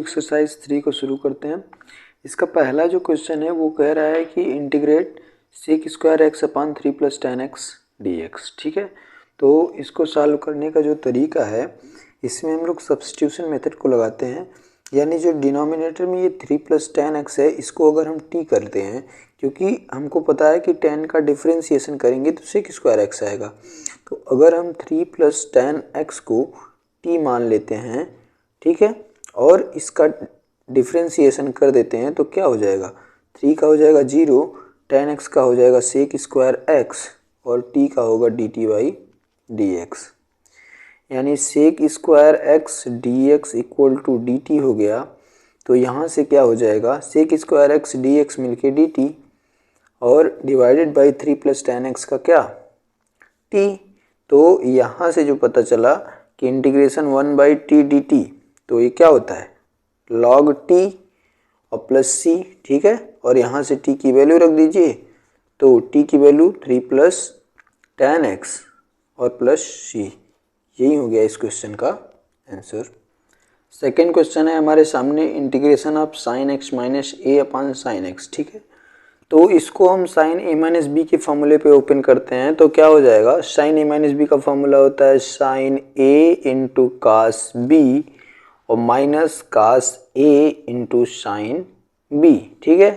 Exercise 3 को शुरू करते हैं। इसका पहला जो क्वेश्चन है वो कह रहा है कि इंटीग्रेट सेक स्क्वायर एक्स अपान 3 प्लस 10x dx। ठीक है, तो इसको सॉल्व करने का जो तरीका है इसमें हम लोग सब्स्टिट्यूशन मेथड को लगाते हैं, यानी जो डिनोमिनेटर में ये 3 प्लस 10x है इसको अगर हम t करते हैं, क्योंकि हमको पता है कि 10 का डिफ्रेंसिएशन करेंगे तो सेक स्क्वायर एक्स आएगा। तो अगर हम 3 प्लस 10x को t मान लेते हैं, ठीक है, और इसका डिफ्रेंसिएशन कर देते हैं तो क्या हो जाएगा, 3 का हो जाएगा 0, 10x का हो जाएगा सेक स्क्वायर एक्स और t का होगा dt बाई डी एक्स, यानी sec square x D x equal to D T हो गया। तो यहाँ से क्या हो जाएगा, sec square x D X मिल के डी टी और डिवाइडेड बाई 3 प्लस 10x का क्या, t। तो यहाँ से जो पता चला कि integration 1 by T D T, तो ये क्या होता है log t और प्लस c, ठीक है, और यहाँ से t की वैल्यू रख दीजिए, तो t की वैल्यू 3 प्लस 10x और प्लस c, यही हो गया इस क्वेश्चन का आंसर। सेकेंड क्वेश्चन है हमारे सामने, integration of sine x minus A upon sign x. ठीक है, तो इसको हम साइन ए माइनस बी के फॉर्मूले पे ओपन करते हैं तो क्या हो जाएगा, साइन ए माइनस बी का फॉर्मूला होता है साइन ए इंटू कास बी और माइनस कास ए इंटू साइन बी, ठीक है,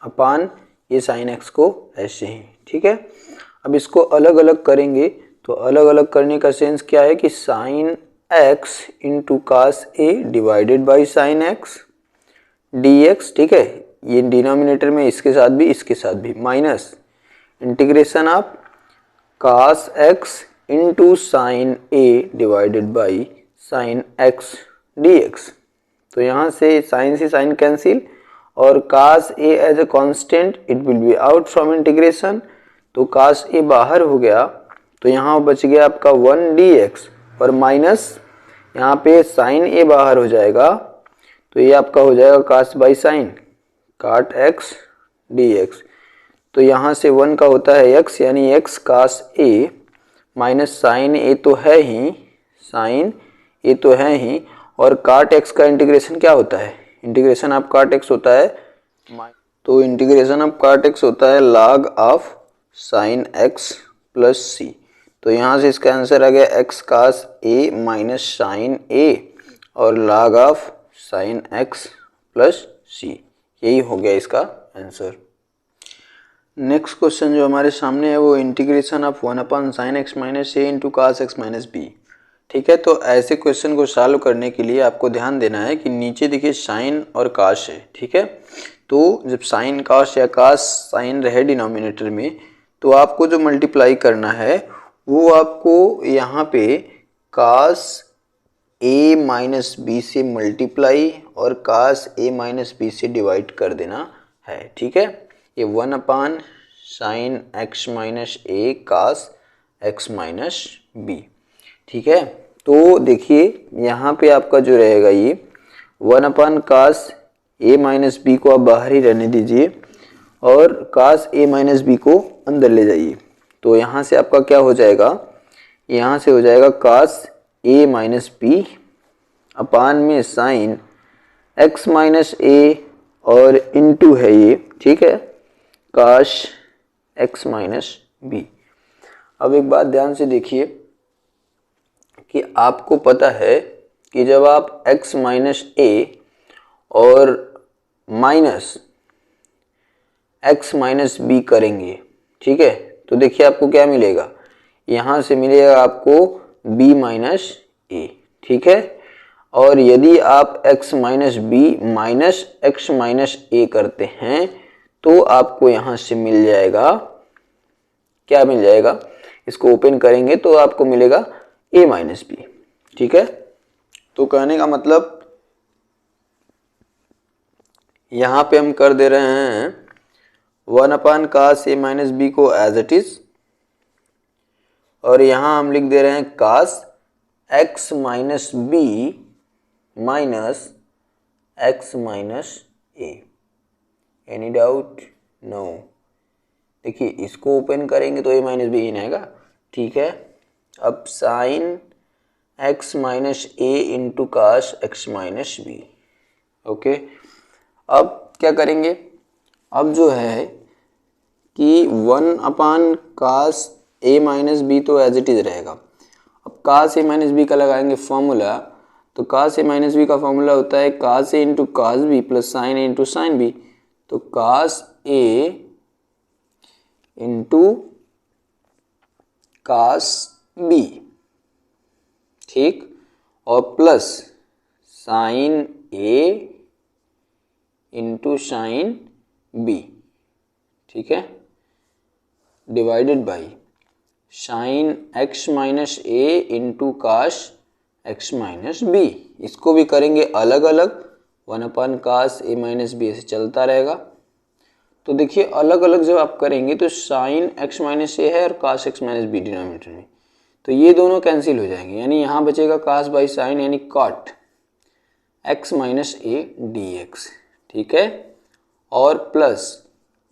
अपान ये साइन एक्स को ऐसे ही। ठीक है, अब इसको अलग अलग करेंगे तो अलग अलग करने का सेंस क्या है कि sine x into cos A divided by sine x D X, ठीक है, ये डिनोमिनेटर में इसके साथ भी minus integration of cos X into sine A divided by sine x D x. तो यहाँ से साइन कैंसिल और cos A as a constant it will be out from integration, तो कास ए बाहर हो गया तो यहाँ बच गया आपका 1 डी एक्स और माइनस यहाँ पे साइन ए बाहर हो जाएगा तो ये आपका हो जाएगा कास बाई साइन काट एक्स डी एक्स। तो यहाँ से 1 का होता है x, यानी x cos A minus sign ए तो है ही, और काट x का इंटीग्रेशन क्या होता है, इंटीग्रेशन ऑफ काट x होता है, तो इंटीग्रेशन ऑफ काट x होता है log of sine x plus C. तो यहाँ से इसका आंसर आ गया x cos a minus sine a और log of sine x plus C, यही हो गया इसका आंसर। नेक्स्ट क्वेश्चन जो हमारे सामने है वो integration of 1 upon sine x minus A into cos x minus B. ठीक है, तो ऐसे क्वेश्चन को सॉल्व करने के लिए आपको ध्यान देना है कि नीचे देखिए साइन और कास है। ठीक है, तो जब साइन कास या कास साइन रहे डिनोमिनेटर में तो आपको जो मल्टीप्लाई करना है वो आपको यहाँ पे कास ए माइनस बी से मल्टीप्लाई और कास ए माइनस बी से डिवाइड कर देना है। ठीक है, ये 1 अपान साइन एक्स माइनस ए कास एक्स माइनस बी। ठीक है, तो देखिए यहाँ पे आपका जो रहेगा ये 1 upon cos A minus B को आप बाहर ही रहने दीजिए और कास ए माइनस बी को अंदर ले जाइए। तो यहाँ से आपका क्या हो जाएगा, यहाँ से हो जाएगा कास ए माइनस बी अपान में साइन एक्स माइनस ए और इनटू है ये, ठीक है, काश एक्स माइनस बी। अब एक बात ध्यान से देखिए कि आपको पता है कि जब आप x माइनस ए और माइनस x माइनस बी करेंगे, ठीक है, तो देखिए आपको क्या मिलेगा, यहाँ से मिलेगा आपको b माइनस ए। ठीक है, और यदि आप x minus B minus X minus A करते हैं तो आपको यहाँ से मिल जाएगा, क्या मिल जाएगा, इसको ओपन करेंगे तो आपको मिलेगा a माइनस बी। ठीक है, तो कहने का मतलब यहाँ पे हम कर दे रहे हैं 1 upon cos A minus B को एज इट इज, और यहाँ हम लिख दे रहे हैं cos x minus B minus X minus ए। Any doubt? नो। देखिए इसको ओपन करेंगे तो ए माइनस बी ही आएगा। ठीक है, अब साइन एक्स माइनस ए into cos x minus B, okay, अब क्या करेंगे, अब जो है कि 1 cos a माइनस बी तो एज इट इज रहेगा। अब cos a माइनस बी का लगाएंगे फॉर्मूला, तो cos a माइनस बी का फॉर्मूला होता है cos a into cos b plus sin a into sin b। तो cos a into cos b, ठीक, और plus sin a into sin b, ठीक है, divided by sin x minus a into cos x minus b। इसको भी करेंगे अलग अलग, 1 cos a माइनस बी ऐसे चलता रहेगा। तो देखिए अलग अलग जब आप करेंगे तो sin x माइनस ए है और cos x minus b denominator में, तो ये दोनों कैंसिल हो जाएंगे, यानी यहाँ बचेगा cos बाई साइन यानी cot x minus A D X, ठीक है, और प्लस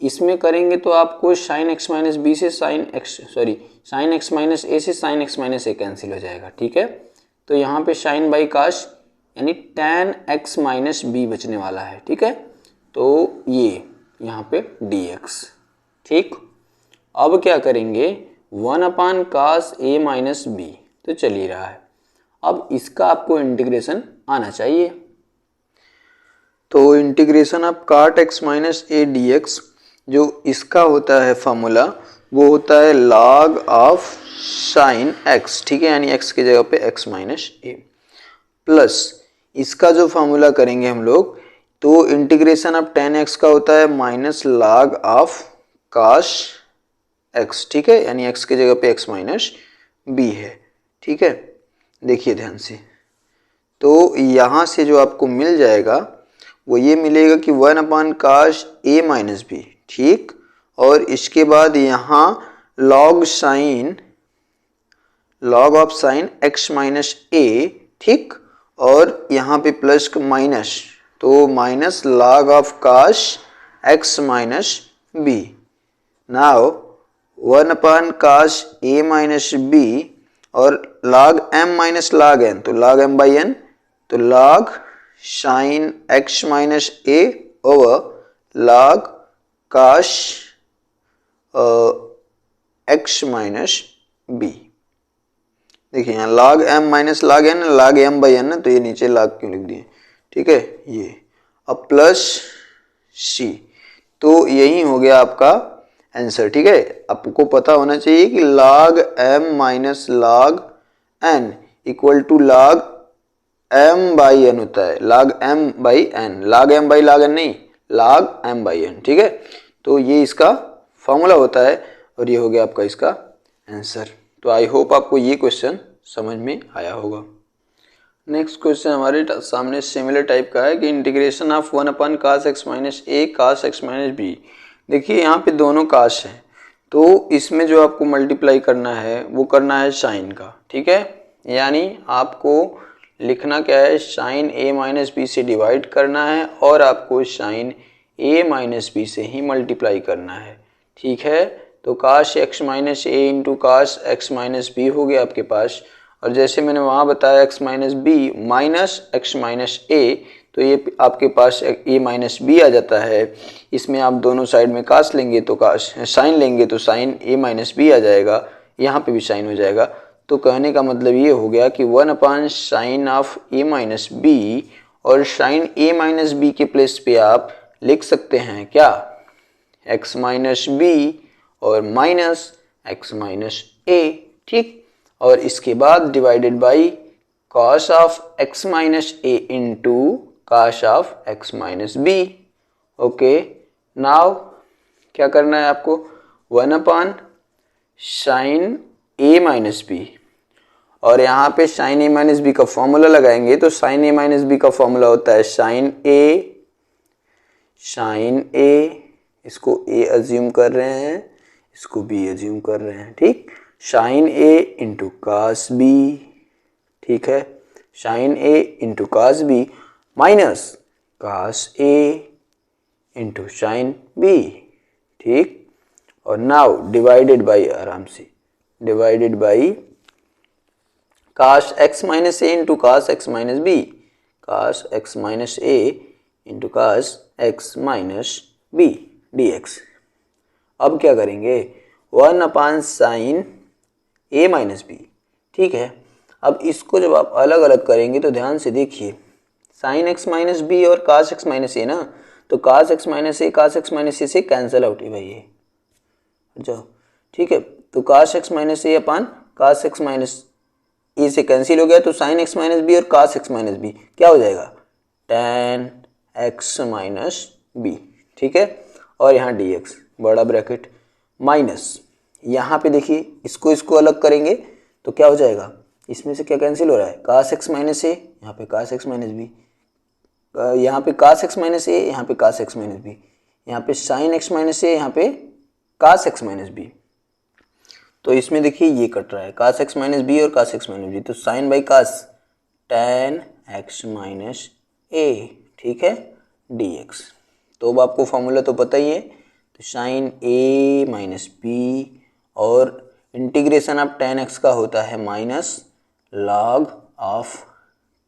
इसमें करेंगे तो आपको sin x माइनस बी से sin x माइनस ए से sin x माइनस ए कैंसिल हो जाएगा, ठीक है। तो यहाँ पे sin बाई काश यानी tan x माइनस बी बचने वाला है, ठीक है। तो ये यहाँ पे dx, ठीक। अब क्या करेंगे 1 cos a माइनस बी तो चल ही रहा है, अब इसका आपको इंटीग्रेशन आना चाहिए। तो integration of cot x minus A D x, जो इसका होता है फॉर्मूला वो होता है log ऑफ साइन x, ठीक है, यानी x की जगह पे x माइनस ए, प्लस इसका जो फॉर्मूला करेंगे हम लोग तो इंटीग्रेशन ऑफ tan x का होता है minus log of cos x, ठीक है, यानी x की जगह पे x माइनस बी है, ठीक है। देखिए ध्यान से, तो यहाँ से जो आपको मिल जाएगा वो ये मिलेगा कि 1 cos a माइनस बी, ठीक, और इसके बाद यहाँ log of sine x minus a, ठीक, और यहाँ पे प्लस माइनस, तो minus log of cos x minus b। Now 1 cos a minus b और log m minus log n, तो log m बाई n, तो log sin x minus a over log cos x minus b। देखिए यहाँ log m minus log n, log m by n है, तो ये नीचे log क्यों लिख दिए, ठीक है, ये। अब प्लस c, तो यही हो गया आपका आंसर, ठीक है। आपको पता होना चाहिए कि log m minus log n equal to log m by n होता है, log m by n, log m by log n नहीं, log m बाई n, ठीक है। तो ये इसका फॉर्मूला होता है और ये हो गया आपका इसका आंसर। तो आई होप आपको ये क्वेश्चन समझ में आया होगा। नेक्स्ट क्वेश्चन हमारे सामने सिमिलर टाइप का है कि integration of 1 cos x minus a cos x minus b. देखिए यहाँ पे दोनों काश हैं, तो इसमें जो आपको मल्टीप्लाई करना है वो करना है साइन का, ठीक है, यानी आपको लिखना क्या है, साइन a माइनस बी से डिवाइड करना है और आपको साइन a माइनस बी से ही मल्टीप्लाई करना है, ठीक है। तो काश x माइनस ए into cos x minus B हो गया आपके पास, और जैसे मैंने वहाँ बताया x minus B minus x minus A, तो ये आपके पास a माइनस बी आ जाता है। इसमें आप दोनों साइड में काश लेंगे तो काश साइन लेंगे तो साइन a माइनस बी आ जाएगा, यहाँ पे भी साइन हो जाएगा। तो कहने का मतलब ये हो गया कि 1 sine of a minus B, और साइन a माइनस बी के प्लेस पे आप लिख सकते हैं क्या, x माइनस बी और माइनस x माइनस a, ठीक, और इसके बाद divided by cos of x minus a into cos of x minus b। Okay, now क्या करना है आपको, 1 साइन a माइनस बी, और यहाँ पे साइन a माइनस बी का फॉर्मूला लगाएंगे, तो साइन a माइनस बी का फॉर्मूला होता है साइन a, इसको a अज्यूम कर रहे हैं, इसको b अज्यूम कर रहे हैं, ठीक, sine a into cos b, ठीक है, sine a into cos b minus cos a into sine b, ठीक, और नाउ डिवाइडेड बाई, आराम से divided by cos x minus A into cos x minus B, cos x minus A into cos x minus B D x. अब क्या करेंगे, 1/sin A minus B, ठीक है। अब इसको जब आप अलग अलग करेंगे तो ध्यान से देखिए, साइन एक्स माइनस बी और कास एक्स माइनस ए ना, तो कास एक्स माइनस ए से कैंसिल आउट है भाई ये, जाओ, ठीक है। तो कास एक्स माइनस ए अपन कास एक्स माइनस ए से कैंसिल हो गया, तो साइन एक्स माइनस बी और कास एक्स माइनस बी क्या हो जाएगा, tan एक्स माइनस बी, ठीक है। और यहाँ डी एक्स बड़ा ब्रैकेट माइनस, यहाँ पे देखिए इसको अलग करेंगे तो क्या हो जाएगा, इसमें से क्या कैंसिल हो रहा है, कास एक्स माइनस ए, यहाँ पे कास एक्स माइनस बी, यहाँ पे कास एक्स माइनस ए, यहाँ पे कास एक्स माइनस बी, यहाँ पे साइन एक्स माइनस ए, यहाँ पे कास एक्स माइनस बी। तो इसमें देखिए ये कट रहा है कास एक्स माइनस बी और कास एक्स माइनस बी, तो sine by cos tan X minus A, ठीक है, डी एक्स। तो अब आपको फॉर्मूला तो पता ही है, तो साइन ए माइनस बी और इंटीग्रेशन ऑफ tan एक्स का होता है माइनस लॉग ऑफ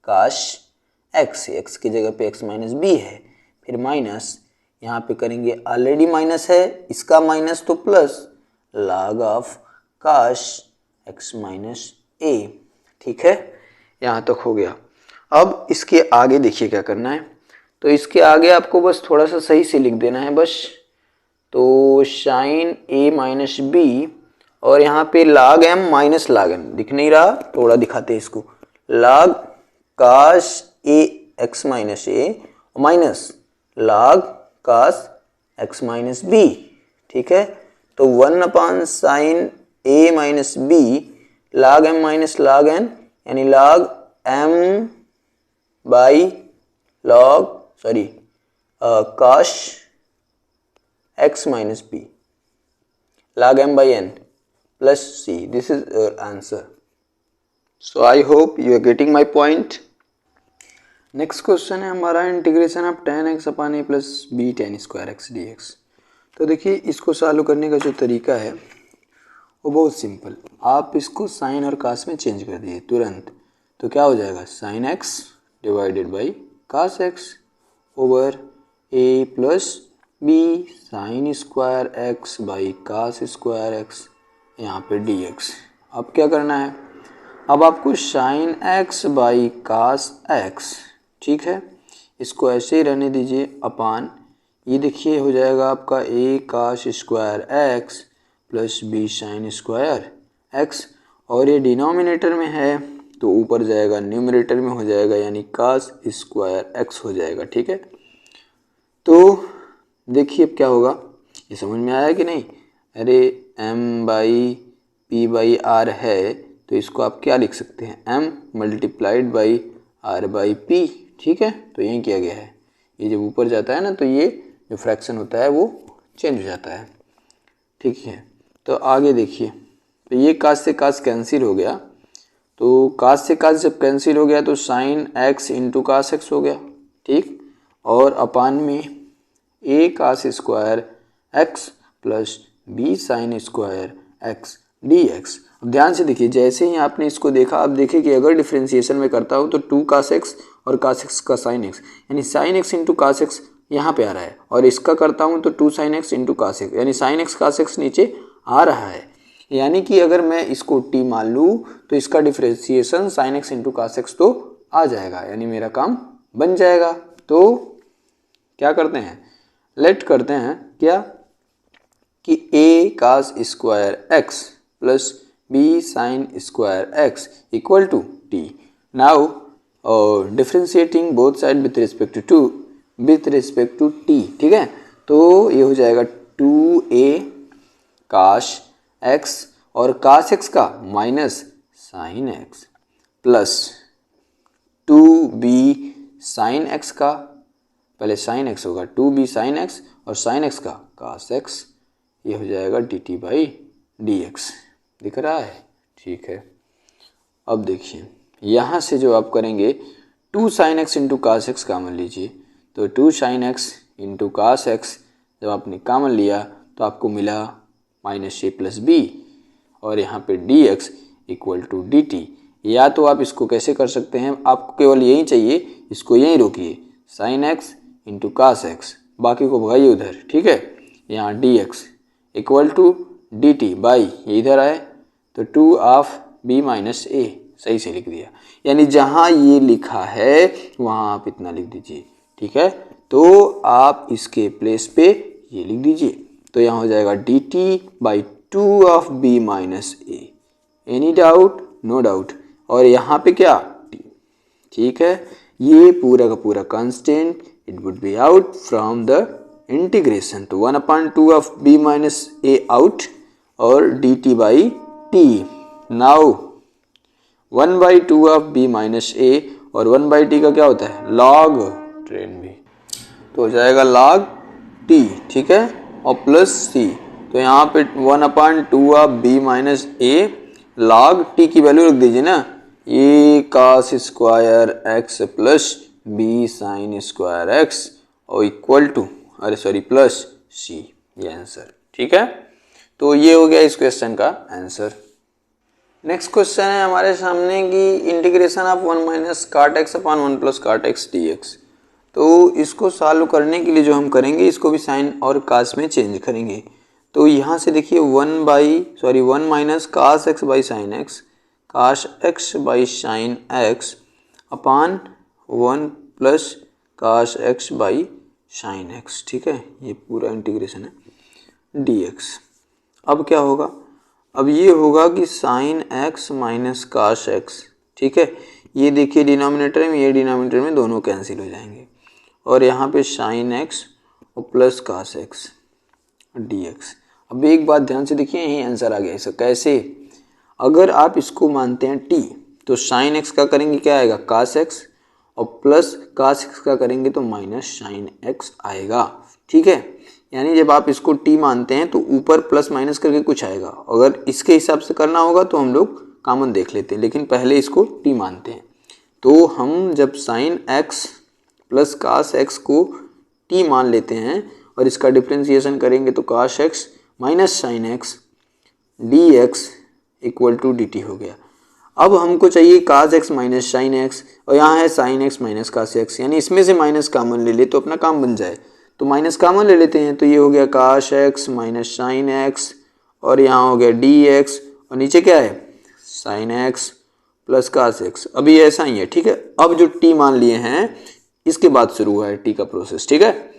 काश एक्स, एक्स की जगह पे एक्स माइनस बी है, फिर माइनस यहाँ पे करेंगे, ऑलरेडी माइनस है, इसका माइनस तो प्लस लॉग ऑफ काश एक्स माइनस ए, ठीक है, यहाँ तक हो गया। अब इसके आगे देखिए क्या करना है, तो इसके आगे आपको बस थोड़ा सा सही से लिख देना है बस, तो साइन ए माइनस बी और यहाँ पे log m minus log n, दिख नहीं रहा, थोड़ा दिखाते हैं इसको, log cos A X minus A minus log cos x minus B, ठीक है। तो 1/sin A minus B log m minus log n, यानी log m by cos x minus B log m by n plus c. This is your answer. So I hope you are getting my point. Next question है हमारा integration of tan x upon a plus b tan square x dx। तो देखिए इसको solve करने का जो तरीका है वो बहुत सिंपल, आप इसको साइन और कास में चेंज कर दिए तुरंत, तो क्या हो जाएगा, sine x divided by cos x over a plus B sine square x by cos square x, यहाँ पे डी एक्स। अब क्या करना है, अब आपको sine x by cos x, ठीक है, इसको ऐसे ही रहने दीजिए, अपान ये देखिए हो जाएगा आपका A cos square x plus B sine square x, और ये डिनोमिनेटर में है तो ऊपर जाएगा न्यूमरेटर में हो जाएगा, यानी कास स्क्वायर एक्स हो जाएगा, ठीक है। तो देखिए अब क्या होगा, ये समझ में आया कि नहीं, अरे m by p by r है, तो इसको आप क्या लिख सकते हैं, m multiplied by r by p, ठीक है। तो यही किया गया है, ये जब ऊपर जाता है ना तो ये जो फ्रैक्शन होता है वो चेंज हो जाता है, ठीक है। तो आगे देखिए, तो ये कास से कास कैंसिल हो गया, तो कास से कास जब कैंसिल हो गया तो sine x into cos x हो गया, ठीक, और अपान में a cos square x plus B sine square x D x. अब ध्यान से देखिए, जैसे ही आपने इसको देखा, अब देखिए कि अगर डिफ्रेंसिएशन में करता हूँ तो 2 कास एक्स और कास एक्स का साइन एक्स, यानी sine x into cos x यहाँ पे आ रहा है, और इसका करता हूँ तो 2 sine x into cos x, यानी साइन एक्स कास एक्स नीचे आ रहा है, यानी कि अगर मैं इसको टी मान लूँ तो इसका differentiation sine x into cos x तो आ जाएगा, यानी मेरा काम बन जाएगा। तो क्या करते हैं, लेट करते हैं क्या कि a cos square x plus B sine square x equal to t. Now differentiating both side with respect to t, ठीक है। तो ये हो जाएगा 2a काश एक्स और काश एक्स का minus sine x plus 2b sine x का, पहले साइन एक्स होगा 2b साइन एक्स और साइन एक्स का कास एक्स, ये हो जाएगा dt बाई डी एक्स, दिख रहा है, ठीक है। अब देखिए यहाँ से जो आप करेंगे 2 sine x into cos x common लीजिए, तो 2 sine x into cos x जब आपने कामन लिया तो आपको मिला माइनस ए प्लस बी, और यहाँ पे d x equal to D t. या तो आप इसको कैसे कर सकते हैं, आपको केवल यही चाहिए, इसको यहीं रोकिए, sine x into cos x, बाकी को भगाइए उधर, ठीक है। यहाँ d x equal to D t by, ये इधर आए तो 2 ऑफ बी माइनस ए, सही से लिख दिया। यानी जहाँ ये लिखा है वहाँ आप इतना लिख दीजिए, ठीक है। तो आप इसके प्लेस पे ये लिख दीजिए, तो यहाँ हो जाएगा d t by 2 of b minus A. Any doubt? No doubt. और यहाँ पे क्या, ठीक है, ये पूरा का पूरा constant, it would be out from the integration. तो 1/2 of b minus a out और d t by t. Now 1/2 of b minus a और 1/t का क्या होता है, लॉग ट्रेन भी, तो हो जाएगा लॉग टी, ठीक है, और प्लस सी। तो यहाँ पे 1/2 of b minus a log t की वैल्यू रख दीजिए ना, a cos square x plus B sine square x और इक्वल टू, अरे सॉरी, प्लस सी, ये आंसर, ठीक है। तो ये हो गया इस क्वेश्चन का आंसर। नेक्स्ट क्वेश्चन है हमारे सामने की इंटीग्रेशन ऑफ 1 माइनस काट एक्स अपॉन 1 प्लस काट एक्स डी एक्स। तो इसको सॉल्व करने के लिए जो हम करेंगे, इसको भी साइन और कास में चेंज करेंगे। तो यहाँ से देखिए 1 minus cos x by sine x, cos x by sine x upon 1 plus cos x by sine x, ठीक है, ये पूरा इंटीग्रेशन है डी एक्स। अब क्या होगा, अब ये होगा कि साइन एक्स माइनस काश एक्स, ठीक है, ये देखिए डिनोमिनेटर में, ये डिनोमिनेटर में दोनों कैंसिल हो जाएंगे, और यहाँ पे साइन एक्स और plus cos x D x. अब एक बात ध्यान से देखिए, यही आंसर आ गया इसका। कैसे, अगर आप इसको मानते हैं टी, तो साइन एक्स का करेंगे क्या आएगा, कास एक्स, और प्लस कास एक्स का करेंगे तो माइनस साइन एक्स आएगा, ठीक है। यानी जब आप इसको टी मानते हैं तो ऊपर प्लस माइनस करके कुछ आएगा। अगर इसके हिसाब से करना होगा तो हम लोग कॉमन देख लेते हैं, लेकिन पहले इसको टी मानते हैं। तो हम जब sine x plus cos x को टी मान लेते हैं और इसका डिफ्रेंसिएशन करेंगे तो cos x minus sine x D x equal to D T हो गया। अब हमको चाहिए cos x minus sine x, और यहाँ है sine x minus cos x, यानी इसमें से माइनस कॉमन ले ले तो अपना काम बन जाए। तो माइनस कॉमन ले लेते हैं, तो ये हो गया काश एक्स माइनस साइन एक्स, और यहाँ हो गया डी एक्स, और नीचे क्या है sine x plus cos x. अभी ऐसा ही है, ठीक है। अब जो टी मान लिए हैं इसके बाद शुरू हुआ है टी का प्रोसेस, ठीक है,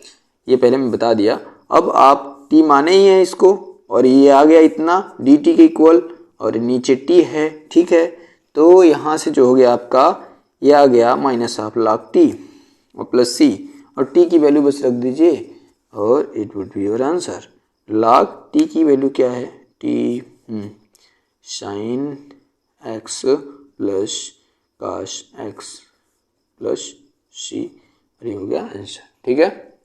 ये पहले मैं बता दिया। अब आप टी माने ही है इसको, और ये आ गया इतना डी टी के इक्वल, और नीचे टी है, ठीक है। तो यहाँ से जो हो गया आपका, ये आ गया माइनस ऑफ लॉग टी और प्लस सी, और टी की वैल्यू बस रख दीजिए और it would be your answer. Log t की वैल्यू क्या है, t sine x plus cos x plus c, और ये हो गया आंसर, ठीक है।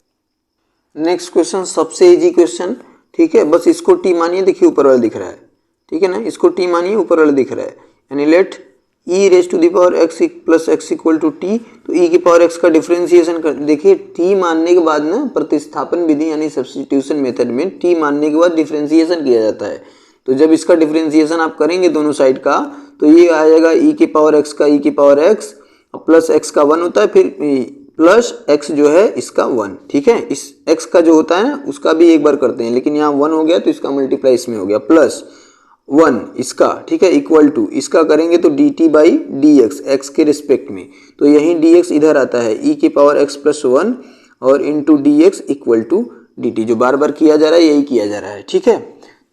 नेक्स्ट क्वेश्चन सबसे इजी क्वेश्चन, ठीक है, बस इसको टी मानिए, देखिए ऊपर वाला दिख रहा है, ठीक है ना, इसको टी मानिए, ऊपर वाला दिख रहा है, यानी let e raise to the power x plus x equal to t. तो ई की पावर एक्स का डिफरेंशिएशन कर, देखिए टी मानने के बाद ना प्रतिस्थापन विधि यानी सब्स्टिट्यूशन मेथड में टी मानने के बाद डिफरेंशिएशन किया जाता है। तो जब इसका डिफरेंशिएशन आप करेंगे दोनों साइड का, तो ये आ जाएगा ई की पावर एक्स का ई की पावर एक्स प्लस एक्स का 1 होता है, फिर प्लस एक्स जो है इसका 1, ठीक है। इस एक्स का जो होता है उसका भी एक बार करते हैं, लेकिन यहाँ 1 हो गया तो इसका मल्टीप्लाई इसमें हो गया, प्लस 1 इसका, ठीक है, इक्वल टू इसका करेंगे तो D t by D x, x के रिस्पेक्ट में, तो यही डी एक्स इधर आता है ई की पावर एक्स प्लस 1 और into d x equal to D t, जो बार बार किया जा रहा है यही किया जा रहा है, ठीक है।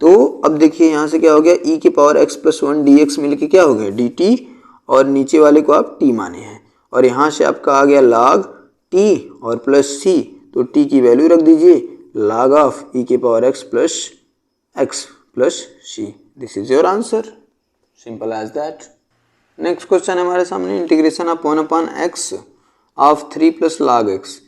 तो अब देखिए यहाँ से क्या हो गया, ई की power x plus 1 D x मिलकर क्या हो गया डी टी, और नीचे वाले को आप टी माने हैं, और यहाँ से आपका आ गया log टी और प्लस सी, तो टी की वैल्यू रख दीजिए log ऑफ ई के power x plus c. This is your answer, simple as that. Next question हमारे सामने integration of 1/x of 3 plus log x।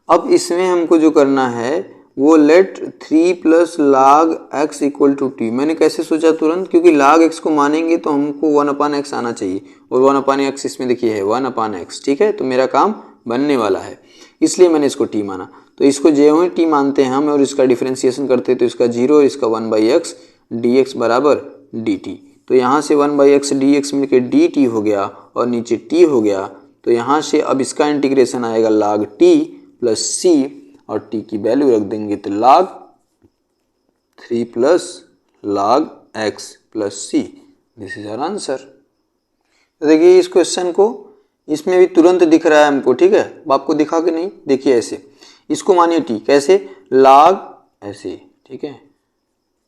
अब इसमें हमको जो करना है वो let 3 plus log x equal to t. मैंने कैसे सोचा तुरंत, क्योंकि log x को मानेंगे तो हमको 1/x आना चाहिए, और 1/x इसमें देखिए है 1/x, ठीक है। तो मेरा काम बनने वाला है, इसलिए मैंने इसको t माना। तो इसको जो ही t मानते हैं हम और इसका डिफरेंशिएशन करते हैं तो इसका 0 और इसका 1/x dx बराबर dt। तो यहाँ से 1/x dx मिलकर dt हो गया और नीचे t हो गया। तो यहाँ से अब इसका इंटीग्रेशन आएगा log t प्लस सी और टी की वैल्यू रख देंगे तो log 3 plus log x plus c, this is our answer. तो देखिए इस क्वेश्चन को इसमें भी तुरंत दिख रहा है हमको, ठीक है, आपको दिखा के नहीं, देखिए ऐसे इसको मानिए टी, कैसे log ऐसे, ठीक है,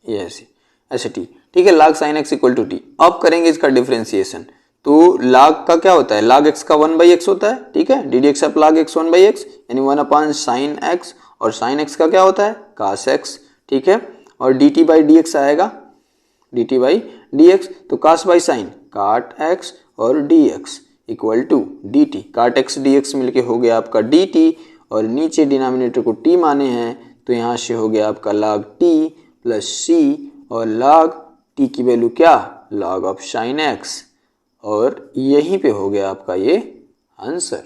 ये ऐसे ऐसे टी, ठीक है, log sin x equal to t. अब करेंगे इसका डिफ्रेंसिएशन, तो log का क्या होता है, log x का 1/x होता है, ठीक है, D D x of log x 1/x यानी 1/sin x, और sin x का क्या होता है cos x, ठीक है, और dt बाई डी एक्स आएगा, dt बाई डी एक्स, तो cos by sin cot x और dx equal to dt, cot x dx मिलके हो गया आपका dt, और नीचे डिनोमिनेटर को t माने हैं तो यहाँ से हो गया आपका log t प्लस c, और log t की वैल्यू क्या, log ऑफ sin x, और यहीं पे हो गया आपका ये आंसर।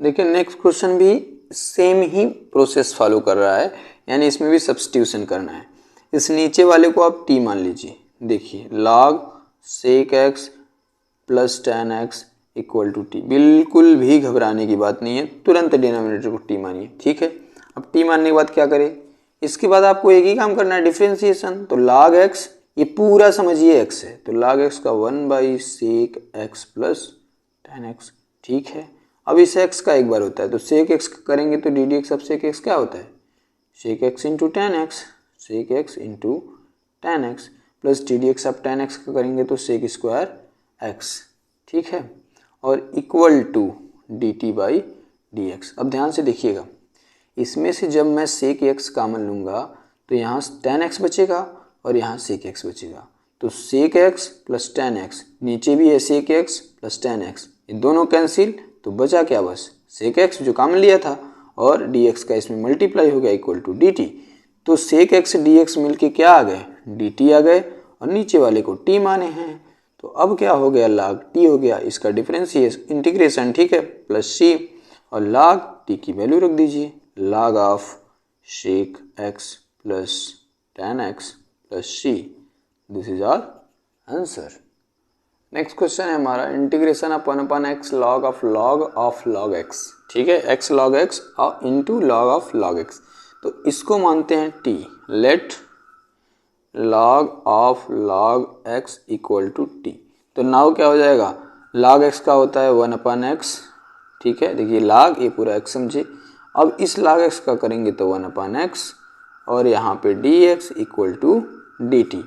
देखिए नेक्स्ट क्वेश्चन भी सेम ही प्रोसेस फॉलो कर रहा है, यानी इसमें भी सब्स्टिट्यूशन करना है। इस नीचे वाले को आप t मान लीजिए, देखिए log sec x plus tan x equal to t, बिल्कुल भी घबराने की बात नहीं है, तुरंत डिनोमिनेटर को t मानिए, ठीक है। अब t मानने के बाद क्या करें, इसके बाद आपको एक ही काम करना है, डिफ्रेंसिएशन, तो log x, ये पूरा समझिए x है, तो log x का 1/sec x plus tan x, ठीक है। अब इस x का एक बार होता है तो sec x करेंगे तो डी डी एक्स अब sec x क्या होता है, sec x into tan x, sec x into tan x plus D D x अब tan x का करेंगे तो sec स्क्वायर x, ठीक है, और equal to D t by D x. अब ध्यान से देखिएगा, इसमें से जब मैं sec x कॉमन लूँगा तो यहाँ tan x बचेगा और यहाँ sec x बचेगा, तो sec x plus tan x, नीचे भी है sec x plus tan x, ये दोनों कैंसिल, तो बचा क्या बस sec x जो कॉमन लिया था, और dx का इसमें मल्टीप्लाई हो गया इक्वल टू dt, तो sec x dx मिलके क्या आ गए, dt आ गए, और नीचे वाले को t माने हैं, तो अब क्या हो गया, log t हो गया, इसका डिफरेंशिएशन इंटीग्रेशन, ठीक है, प्लस c, और log t की वैल्यू रख दीजिए, log of sec x plus tan x plus c, this is our answer. Next question है हमारा integration upon x log of log x, ठीक है, x log x into log of log x, तो इसको मानते हैं t, let log of log x equal to t, तो now क्या हो जाएगा, log x का होता है 1/x, ठीक है, देखिए log ये पूरा x समझे, अब इस log x का करेंगे तो 1/x, और यहाँ पे dx इक्वल टू dt,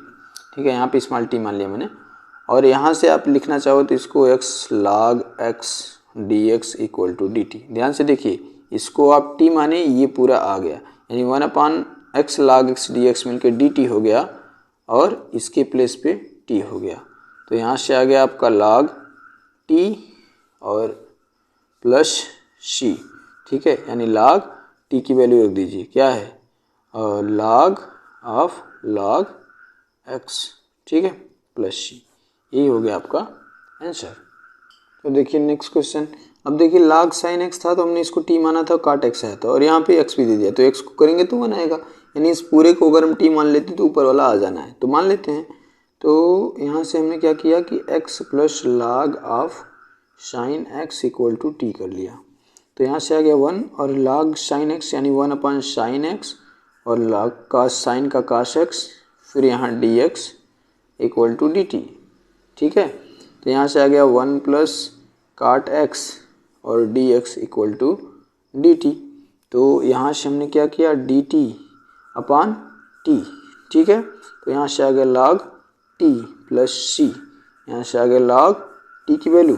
ठीक है, यहाँ पे स्मॉल t मान लिया मैंने, और यहाँ से आप लिखना चाहो तो इसको x log x dx equal to dt, ध्यान से देखिए इसको आप t माने, ये पूरा आ गया, यानी 1/x log x dx मिलके dt हो गया, और इसके प्लेस पे t हो गया, तो यहाँ से आ गया आपका log t और प्लस c, ठीक है, यानी log t की वैल्यू रख दीजिए, क्या है, log ऑफ log x, ठीक है, प्लस c, यही हो गया आपका आंसर। तो देखिए नेक्स्ट क्वेश्चन, अब देखिए log sin x था तो हमने इसको t माना था, cot x आया था, और यहाँ पे x भी दे दिया, तो x को करेंगे तो 1 आएगा, यानी इस पूरे को अगर हम t मान लेते तो ऊपर वाला आ जाना है, तो मान लेते हैं। तो यहाँ से हमने क्या किया कि x plus log of sin x equal to t कर लिया, तो यहाँ से आ गया 1, और log sin x यानी 1/sin x, और log cos sin का cos x, फिर यहाँ dx इक्वल टू dt, ठीक है, तो यहाँ से आ गया 1 प्लस cot x और dx इक्वल टू dt, तो यहाँ से हमने क्या किया dt अपान t, ठीक है, तो यहाँ से आ गया log t प्लस c, यहाँ से आ गया log t की value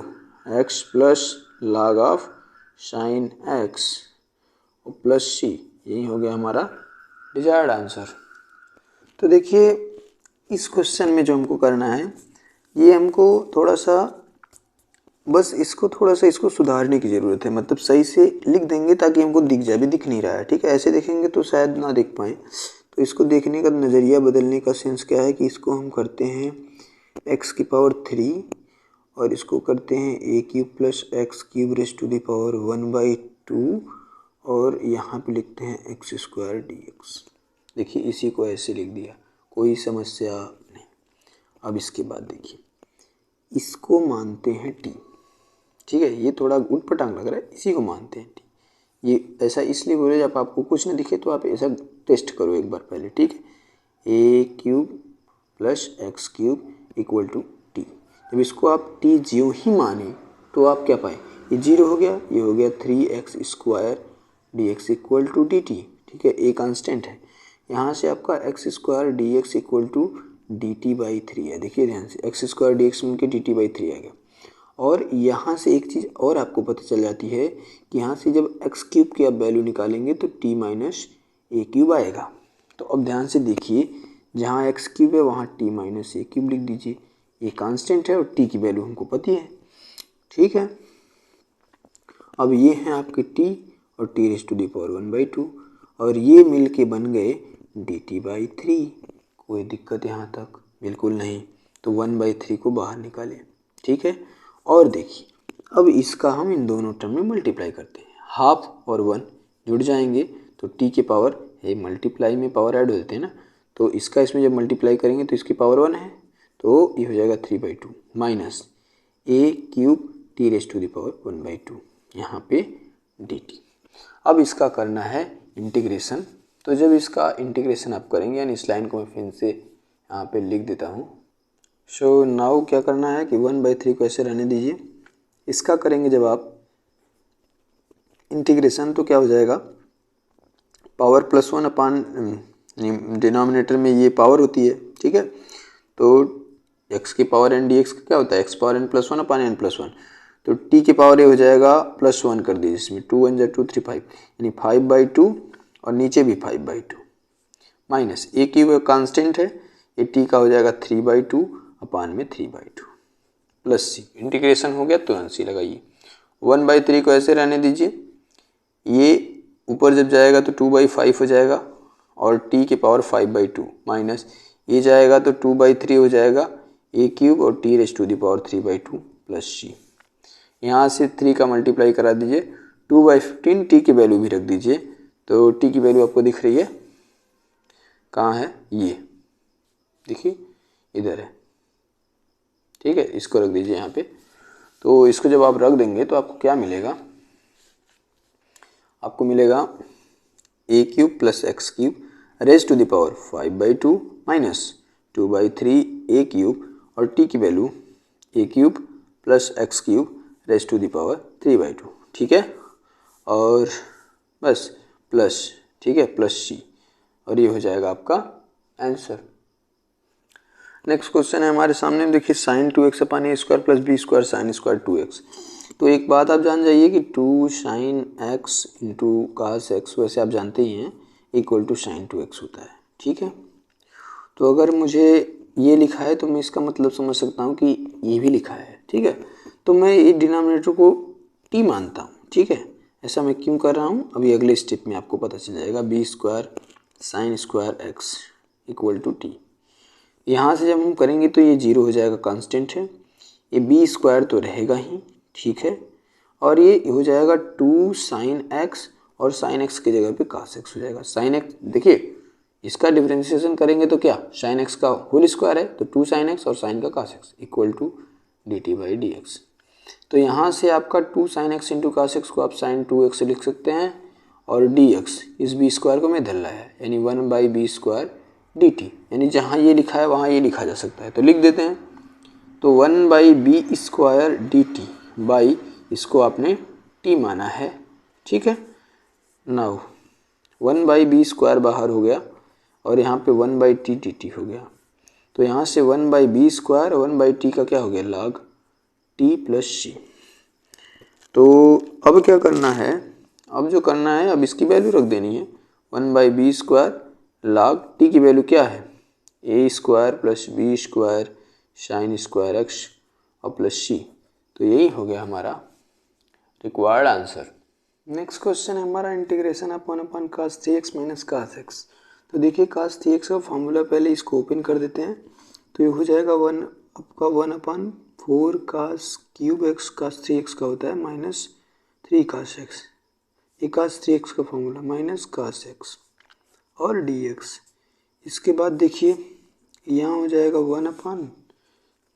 x plus log of sin x और प्लस c, यही हो गया हमारा डिजायर्ड आंसर। तो देखिए इस क्वेश्चन में जो हमको करना है, ये हमको थोड़ा सा बस इसको सुधारने की ज़रूरत है, मतलब सही से लिख देंगे ताकि हमको दिख जाए, भी दिख नहीं रहा है, ठीक है, ऐसे देखेंगे तो शायद ना दिख पाए, तो इसको देखने का नज़रिया बदलने का सेंस क्या है कि इसको हम करते हैं x की पावर 3 और इसको करते हैं a cube plus x cube raise to the power 1/2, और यहाँ पे लिखते हैं x स्क्वायर dx। देखिए इसी को ऐसे लिख दिया, कोई समस्या नहीं। अब इसके बाद देखिए इसको मानते हैं t, ठीक है, ये थोड़ा उटपटांग लग रहा है, इसी को मानते हैं t, ये ऐसा इसलिए बोले जब आपको कुछ ना दिखे तो आप ऐसा टेस्ट करो एक बार पहले, ठीक है। A cube plus x cube equal to t. जब इसको आप टी ज्यों ही माने तो आप क्या पाए, ये जीरो हो गया, ये हो गया 3x² dx equal to D t, ठीक है। ए कांस्टेंट है, यहाँ से आपका x² dx equal to D t by 3 है। देखिए ध्यान से x² dx मिलकर डी टी बाई 3 आ गया। और यहाँ से एक चीज़ और आपको पता चल जाती है कि यहाँ से जब एक्स क्यूब की आप वैल्यू निकालेंगे तो टी माइनस ए क्यूब आएगा। तो अब ध्यान से देखिए, जहाँ एक्स क्यूब है वहाँ टी माइनस ए क्यूब लिख दीजिए। ये कांस्टेंट है और टी की वैल्यू हमको पता है, ठीक है। अब ये हैं आपके टी और t raise to the power 1/2 और ये मिल के बन गए डी टी बाई 3। कोई दिक्कत यहाँ तक? बिल्कुल नहीं। तो 1/3 को बाहर निकालें, ठीक है। और देखिए अब इसका हम इन दोनों टर्म में मल्टीप्लाई करते हैं, हाफ और 1 जुड़ जाएंगे तो टी के पावर है, मल्टीप्लाई में पावर ऐड हो जाते हैं ना, तो इसका इसमें जब मल्टीप्लाई करेंगे तो इसकी पावर 1 है, तो ये हो जाएगा 3/2 minus a cube t raise to the power 1/2 यहाँ पे डी टी। अब इसका करना है इंटीग्रेशन। तो जब इसका इंटीग्रेशन आप करेंगे, यानी इस लाइन को मैं फिर से यहाँ पे लिख देता हूँ। सो नाउ क्या करना है कि 1/3 को ऐसे रहने दीजिए। इसका करेंगे जब आप इंटीग्रेशन तो क्या हो जाएगा, पावर +1 अपान डिनोमिनेटर में ये पावर होती है, ठीक है। तो x की पावर n dx क्या होता है, x पावर n +1 अपान n +1। तो t की पावर ये हो जाएगा +1 कर दीजिए, इसमें 2 1 2 3 5 यानी 5/2 और नीचे भी 5/2 माइनस ए की वो कांस्टेंट है, ये t का हो जाएगा 3/2 अपान में 3/2 प्लस सी। इंटीग्रेशन हो गया, तुरंत सी लगाइए। 1/3 को ऐसे रहने दीजिए, ये ऊपर जब जाएगा तो 2/5 हो जाएगा और t की पावर 5/2 माइनस ये जाएगा तो 2/3 हो जाएगा ए क्यूब और t raise to the power 3/2 plus c. यहाँ से 3 का मल्टीप्लाई करा दीजिए, 2/15 टी की वैल्यू भी रख दीजिए। तो टी की वैल्यू आपको दिख रही है, कहाँ है, ये देखिए इधर है, ठीक है। इसको रख दीजिए यहाँ पे। तो इसको जब आप रख देंगे तो आपको क्या मिलेगा, आपको मिलेगा a cube plus x cube raise to the power 5/2 minus 2/3 a cube और टी की value a cube plus x cube raise to the power 3/2, ठीक है। और बस प्लस, ठीक है, प्लस सी, और ये हो जाएगा आपका आंसर। नेक्स्ट क्वेश्चन है हमारे सामने, देखिए sin 2x upon a square plus b square sine square 2x। तो एक बात आप जान जाइए कि 2 sin x into cos x, वैसे आप जानते ही हैं, इक्वल टू sin 2x होता है, ठीक है। तो अगर मुझे ये लिखा है तो मैं इसका मतलब समझ सकता हूँ कि ये भी लिखा है, ठीक है। तो मैं ये डिनोमिनेटर को t मानता हूँ, ठीक है। ऐसा मैं क्यों कर रहा हूँ, अभी अगले स्टेप में आपको पता चल जाएगा। b square sine square x equal to t. यहाँ से जब हम करेंगे तो ये 0 हो जाएगा, कांस्टेंट है। ये b स्क्वायर तो रहेगा ही, ठीक है। और ये हो जाएगा 2 sin x और sin x की जगह पे cos x हो जाएगा। sin x देखिए, इसका डिफरेंशिएशन करेंगे तो क्या, sin x का होल स्क्वायर है तो 2 sin x और sin का cos x equal to D t by D x. तो यहाँ से आपका 2 sin x into cos x को आप sin 2x लिख सकते हैं और dx इस b स्क्वायर को मैं धर लाया है, यानी 1/b स्क्वायर dt, यानी जहाँ ये लिखा है वहाँ ये लिखा जा सकता है, तो लिख देते हैं। तो 1/b स्क्वायर dt बाई इसको आपने t माना है, ठीक है। नाउ 1/b स्क्वायर बाहर हो गया और यहाँ पे 1/t dt हो गया। तो यहाँ से 1/b स्क्वायर 1/t का क्या हो गया, log t प्लस सी। तो अब क्या करना है, अब जो करना है, अब इसकी वैल्यू रख देनी है। 1/b स्क्वायर log t की वैल्यू क्या है, a square plus b square sine square x और प्लस सी। तो यही हो गया हमारा रिक्वायर्ड आंसर। नेक्स्ट क्वेश्चन है हमारा integration of 1 upon cos 3x minus cos x। तो देखिए cos 3x का फॉर्मूला, पहले इसको ओपन कर देते हैं। तो ये हो जाएगा 1 अपान 4 cos cube x cos 3x का होता है माइनस 3 cos x। ये cos 3x का फॉर्मूला माइनस cos x और dx। इसके बाद देखिए यहाँ हो जाएगा 1 अपान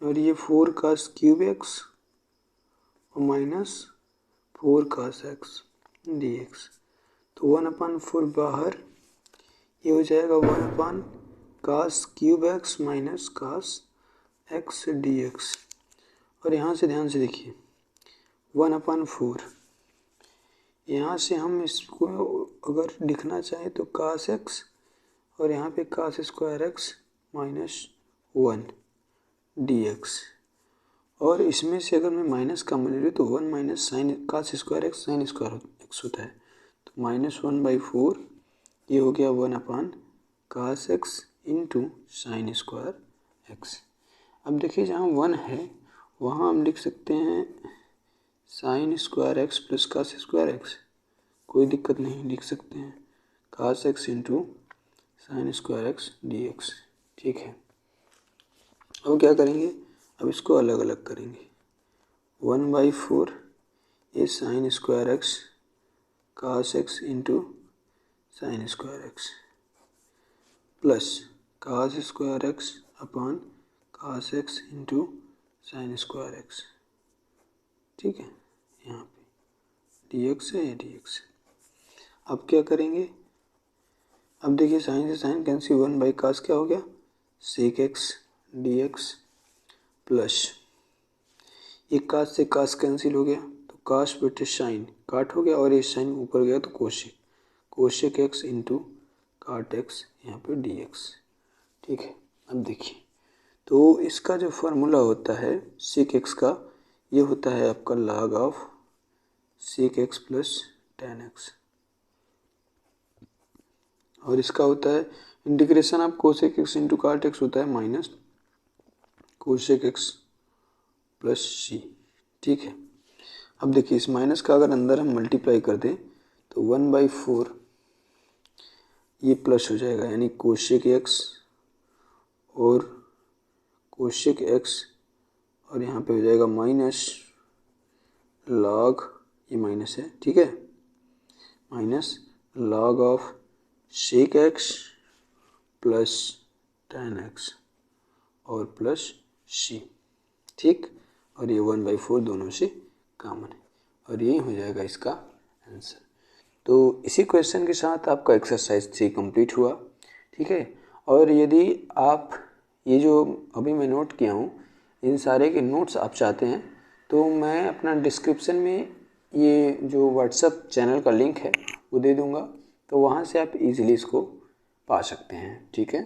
और ये 4 cos क्यूब x और माइनस 4 cos x dx। तो 1/4 बाहर, ये हो जाएगा 1/cos cube x minus cos x dx। और यहाँ से ध्यान से देखिए 1/4, यहाँ से हम इसको अगर लिखना चाहें तो cos x और यहाँ पे cos square x minus 1 dx। और इसमें से अगर मैं माइनस कॉमन ले लूँ तो 1 minus sine cos square x sine square x होता है, तो -1/4 ये हो गया 1/cos x into sine square x. अब देखिए जहाँ 1 है वहाँ हम लिख सकते हैं sign square x plus cos square x, कोई दिक्कत नहीं, लिख सकते हैं cos x into sine square x dx। ठीक है, अब क्या करेंगे, अब इसको अलग अलग करेंगे। 1/4 ये sign square x cos x into sine square x plus cos square x upon cos x into sine square x. ठीक है, यहाँ पे dx है, ये dx है। अब क्या करेंगे, अब देखिए साइन से साइन कैंसिल, 1/cos क्या हो गया sec एक्स dx प्लस ये cos से cos कैंसिल हो गया तो cos बटे साइन काट हो गया और ये साइन ऊपर गया तो कोशेक एक्स इंटू काट एक्स यहाँ पे dx। ठीक है, अब देखिए तो इसका जो फार्मूला होता है sec एक्स का, ये होता है आपका log of sec x plus tan x, और इसका होता है integration of cosec x into काट एक्स होता है minus cosec x plus c. ठीक है, अब देखिए इस माइनस का अगर अंदर हम मल्टीप्लाई कर दें तो 1/4 ये प्लस हो जाएगा, यानी कोसेक एक्स और कोसेक एक्स, और यहाँ पे हो जाएगा माइनस लॉग, ये माइनस है, ठीक है, minus log of sec x plus tan x और प्लस सी। ठीक, और ये 1/4 दोनों से कॉमन है और यही हो जाएगा इसका आंसर। तो इसी क्वेश्चन के साथ आपका एक्सरसाइज 3 कंप्लीट हुआ। ठीक है, और यदि आप ये जो अभी मैं नोट किया हूँ इन सारे के नोट्स आप चाहते हैं तो मैं अपना डिस्क्रिप्शन में ये जो व्हाट्सएप चैनल का लिंक है वो दे दूँगा, तो वहाँ से आप इजीली इसको पा सकते हैं। ठीक है।